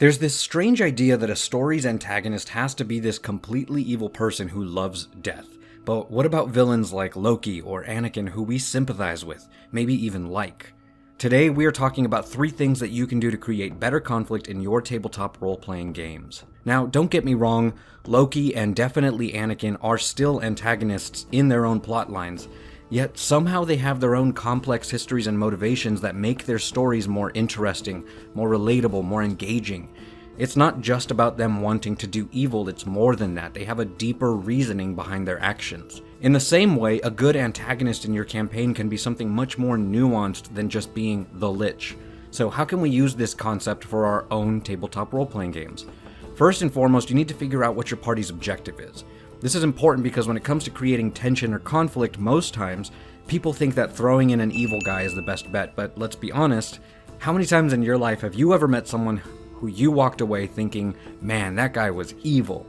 There's this strange idea that a story's antagonist has to be this completely evil person who loves death. But what about villains like Loki or Anakin who we sympathize with, maybe even like? Today we are talking about 3 things that you can do to create better conflict in your tabletop role-playing games. Now, don't get me wrong, Loki and definitely Anakin are still antagonists in their own plot lines, yet somehow they have their own complex histories and motivations that make their stories more interesting, more relatable, more engaging. It's not just about them wanting to do evil, it's more than that. They have a deeper reasoning behind their actions. In the same way, a good antagonist in your campaign can be something much more nuanced than just being the Lich. So how can we use this concept for our own tabletop role-playing games? First and foremost, you need to figure out what your party's objective is. This is important because when it comes to creating tension or conflict, most times, people think that throwing in an evil guy is the best bet, but let's be honest, how many times in your life have you ever met someone who you walked away thinking, man, that guy was evil?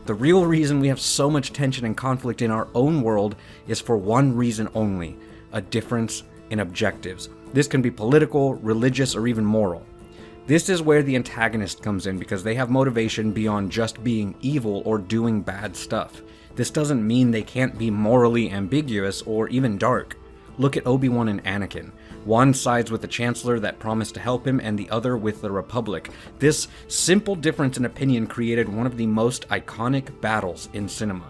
The real reason we have so much tension and conflict in our own world is for one reason only: a difference in objectives. This can be political, religious, or even moral. This is where the antagonist comes in because they have motivation beyond just being evil or doing bad stuff. This doesn't mean they can't be morally ambiguous or even dark. Look at Obi-Wan and Anakin. One sides with the Chancellor that promised to help him, and the other with the Republic. This simple difference in opinion created one of the most iconic battles in cinema.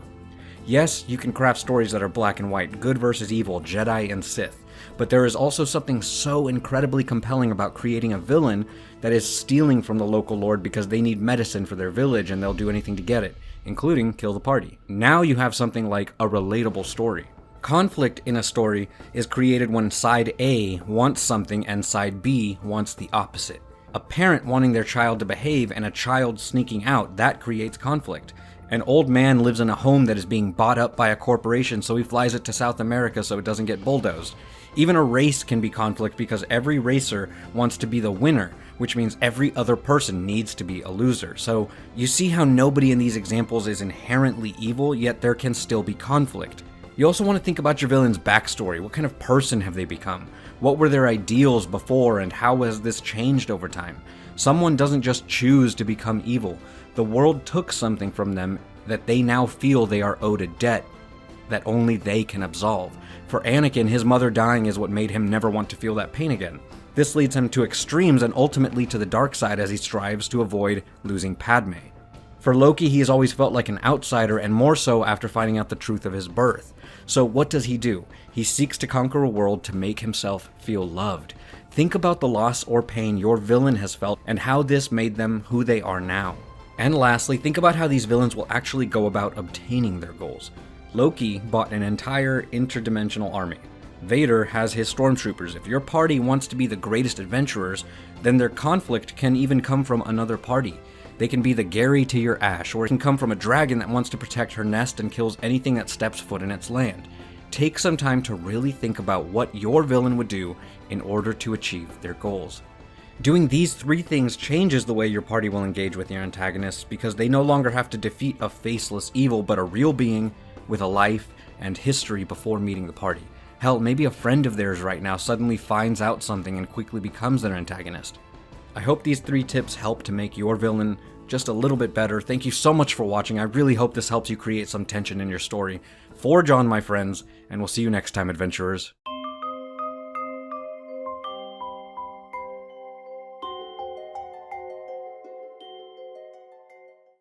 Yes, you can craft stories that are black and white, good versus evil, Jedi and Sith, but there is also something so incredibly compelling about creating a villain that is stealing from the local lord because they need medicine for their village and they'll do anything to get it, including kill the party. Now you have something like a relatable story. Conflict in a story is created when side A wants something and side B wants the opposite. A parent wanting their child to behave and a child sneaking out, that creates conflict. An old man lives in a home that is being bought up by a corporation, so he flies it to South America so it doesn't get bulldozed. Even a race can be conflict because every racer wants to be the winner, which means every other person needs to be a loser. So you see how nobody in these examples is inherently evil, yet there can still be conflict. You also want to think about your villain's backstory. What kind of person have they become? What were their ideals before, and how has this changed over time? Someone doesn't just choose to become evil. The world took something from them that they now feel they are owed a debt that only they can absolve. For Anakin, his mother dying is what made him never want to feel that pain again. This leads him to extremes and ultimately to the dark side as he strives to avoid losing Padme. For Loki, he has always felt like an outsider, and more so after finding out the truth of his birth. So what does he do? He seeks to conquer a world to make himself feel loved. Think about the loss or pain your villain has felt and how this made them who they are now. And lastly, think about how these villains will actually go about obtaining their goals. Loki bought an entire interdimensional army. Vader has his stormtroopers. If your party wants to be the greatest adventurers, then their conflict can even come from another party. They can be the Gary to your Ash, or it can come from a dragon that wants to protect her nest and kills anything that steps foot in its land. Take some time to really think about what your villain would do in order to achieve their goals. Doing these 3 things changes the way your party will engage with your antagonists because they no longer have to defeat a faceless evil, but a real being with a life and history before meeting the party. Hell, maybe a friend of theirs right now suddenly finds out something and quickly becomes their antagonist. I hope these 3 tips help to make your villain just a little bit better. Thank you so much for watching. I really hope this helps you create some tension in your story. Forge on, my friends, and we'll see you next time, adventurers.